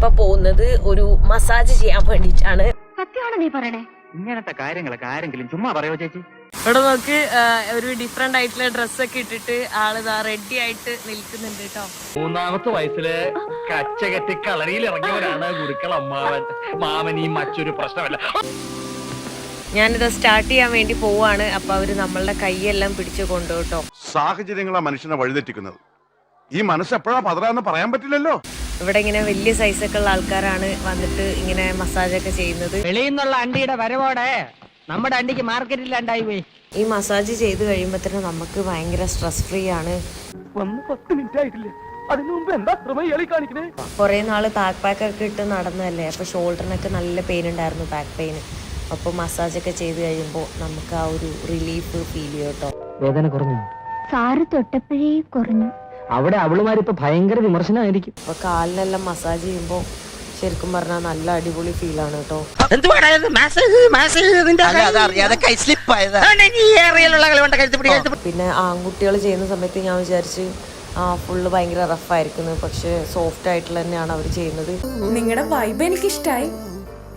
ഇപ്പൊ പോകുന്നത് ഒരു മസാജ് ചെയ്യാൻ വേണ്ടിട്ടാണ്. സത്യമാണ് നീ പറയണേ? ഇങ്ങനത്തെ കാര്യങ്ങളൊക്കെ ആരെങ്കിലും ചുമ്മാ പറയോ ചേച്ചി? ഇവിടെ നോക്ക്, ഒരു ഡിഫറെന്റ് ആയിട്ടുള്ള ഡ്രസ്സൊക്കെ ഇട്ടിട്ട് ആളിതാ റെഡി ആയിട്ട് നിൽക്കുന്നുണ്ട് കേട്ടോ. 3-ാമത്തെ വയസ്സില് കച്ച കെട്ടി കളരിയിൽ ഇറങ്ങിയവരാണ് ഗുരുക്കൾ അമ്മാവൻ. മാമൻ ഈ മറ്റൊരു പ്രശ്നമല്ല. ഞാനിത് സ്റ്റാർട്ട് ചെയ്യാൻ വേണ്ടി പോവാണ്. അപ്പൊ അവര് നമ്മളുടെ കൈയെല്ലാം പിടിച്ചു കൊണ്ടുപോട്ടോ. സാഹചര്യങ്ങളാ മനുഷ്യനെ വഴിതെറ്റിക്കുന്നത്. ഈ മനസ്സ് എപ്പോഴാ പതറാന്ന് പറയാൻ പറ്റില്ലല്ലോ. ഇവിടെ ഇങ്ങനെ വലിയ സൈസൊക്കെ ഉള്ള ആൾക്കാരാണ് വന്നിട്ട് ഇങ്ങനെ മസാജൊക്കെ ചെയ്യുന്നത്. വെളിയിൽ നിന്നുള്ള അണ്ടിയുടെ വരവോടെ നമ്മുടെ അണ്ടിക്ക് മാർക്കറ്റില്ലാണ്ടായി പോയി. ഈ മസാജ് ചെയ്ത് കഴിയുമ്പോ തന്നെ നമുക്ക് ഭയങ്കര സ്ട്രെസ് ഫ്രീ ആണ്. വന്ന് 10 മിനിറ്റ് ആയിട്ടില്ല, അതിനു മുമ്പ് എന്താ ഇളി കാണിക്കണേ? കുറെ നാള് ബാക്ക് പാക്കൊക്കെ ഇട്ട് നടന്നതല്ലേ, അപ്പൊ ഷോൾഡറിനൊക്കെ നല്ല പെയിൻ ഉണ്ടായിരുന്നു, ബാക്ക് പെയിൻ. അപ്പൊ മസാജൊക്കെ ചെയ്ത് കഴിയുമ്പോൾ നമുക്ക് ആ ഒരു റിലീഫ് ഫീൽ ചെയ്യും കേട്ടോ. വേദന കുറഞ്ഞു? സാറ് തൊട്ടപ്പോഴേ കുറഞ്ഞു. അവിടെ അവളുമാരിപ്പോ ഭയങ്കര വിമർശനമായിരിക്കും. അപ്പൊ കാലിനെല്ലാം മസാജ് ചെയ്യുമ്പോൾ ശരിക്കും പറഞ്ഞാൽ നല്ല അടിപൊളി ഫീൽ ആണ് കേട്ടോ. പിന്നെ ആൺകുട്ടികൾ ചെയ്യുന്ന സമയത്ത് ഞാൻ വിചാരിച്ച് ഫുള്ള് ഭയങ്കര റഫായിരിക്കുന്നു, പക്ഷെ സോഫ്റ്റ് ആയിട്ടുള്ള തന്നെയാണ് അവർ ചെയ്യുന്നത്. നിങ്ങളുടെ വൈബ് എനിക്ക് ഇഷ്ടമായി,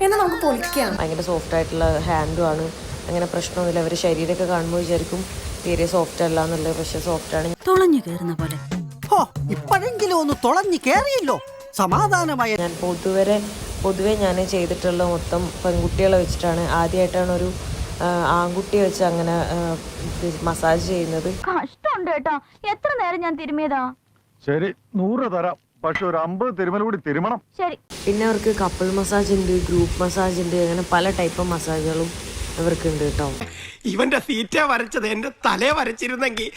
എന്നാ നമുക്ക് പൊളിക്കാം. ഭയങ്കര സോഫ്റ്റ് ആയിട്ടുള്ള ഹാൻഡും ആണ്, അങ്ങനെ പ്രശ്നമൊന്നുമില്ല. അവർ ശരീരമൊക്കെ കാണുമ്പോൾ വിചാരിക്കും തീരെ സോഫ്റ്റ് അല്ല എന്നുള്ളത്, പക്ഷെ സോഫ്റ്റ് ആണ്. തുളഞ്ഞു കയറുന്ന പോലെ ഇപ്പോഴെങ്കിലും ഒന്ന് തുളഞ്ഞു കയറിയല്ലോ, സമാധാനമായ. ഞാൻ പൊതുവെ ഞാൻ ചെയ്തിട്ടുള്ള മൊത്തം പെൺകുട്ടികളെ വെച്ചിട്ടാണ്. ആദ്യമായിട്ടാണ് ഒരു ആൺകുട്ടിയെ വെച്ച് അങ്ങനെ മസാജ് ചെയ്യുന്നത്. കഷ്ടമുണ്ട് കേട്ടോ, എത്ര നേരം ഞാൻ തിരുമിയതാ. ശരി, 100 തരാം, പക്ഷെ ഒരു 50 തിരുമല കൂടി തിരുമണം. ശരി. പിന്നെ അവർക്ക് കപ്പിൾ മസാജ് ഉണ്ട്, ഗ്രൂപ്പ് മസാജ് ഉണ്ട്, അങ്ങനെ പല ടൈപ്പ് മസാജുകളും ഇവർക്ക് ഉണ്ട് കേട്ടോ. ഇവന്റെ സീറ്റ വരച്ചത് എന്റെ തലയെ വരച്ചിരുന്നെങ്കിൽ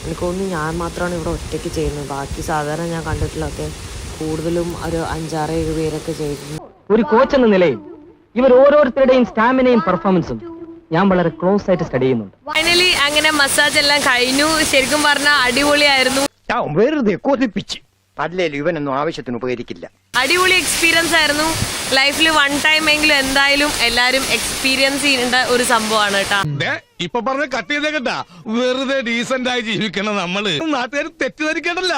എനിക്ക് തോന്നുന്നു ഞാൻ മാത്രമാണ് ഇവിടെ ഒറ്റയ്ക്ക് ചെയ്യുന്നത്. ബാക്കി സാധാരണ ഞാൻ കണ്ടിട്ടുള്ളതൊക്കെ കൂടുതലും ഒരു 5-6-7 പേരൊക്കെ ചെയ്തിരുന്നു. ഒരു കോച്ച് എന്ന നിലയിൽ ഇവർ ഓരോരുത്തരുടെയും സ്റ്റാമിനയും പെർഫോമൻസും ഞാൻ വളരെ ക്ലോസ് ആയിട്ട് സ്റ്റഡി ചെയ്യുന്നുണ്ട്. ഫൈനലി അങ്ങനെ മസാജ് എല്ലാം കഴിഞ്ഞു. ശരിക്കും പറഞ്ഞാൽ അടിപൊളിയായിരുന്നു. വെറുതെ കൊതിപ്പിച്ച് അല്ലേലും ഇവനൊന്നും ആവശ്യത്തിന് ഉപകരിക്കില്ല. അടിപൊളി എക്സ്പീരിയൻസ് ആയിരുന്നു. ലൈഫിൽ 1 ടൈം എങ്കിലും എന്തായാലും എല്ലാരും എക്സ്പീരിയൻസ് ചെയ്യേണ്ട ഒരു സംഭവമാണ് കേട്ടോ. ഇപ്പൊ പറഞ്ഞ കട്ട് ചെയ്തേക്കട്ടാ, വെറുതെ ഡീസന്റ് ആയി ജീവിക്കണം നമ്മള്. നാട്ടുകാർ തെറ്റിദ്ധരിക്കണ്ടല്ല.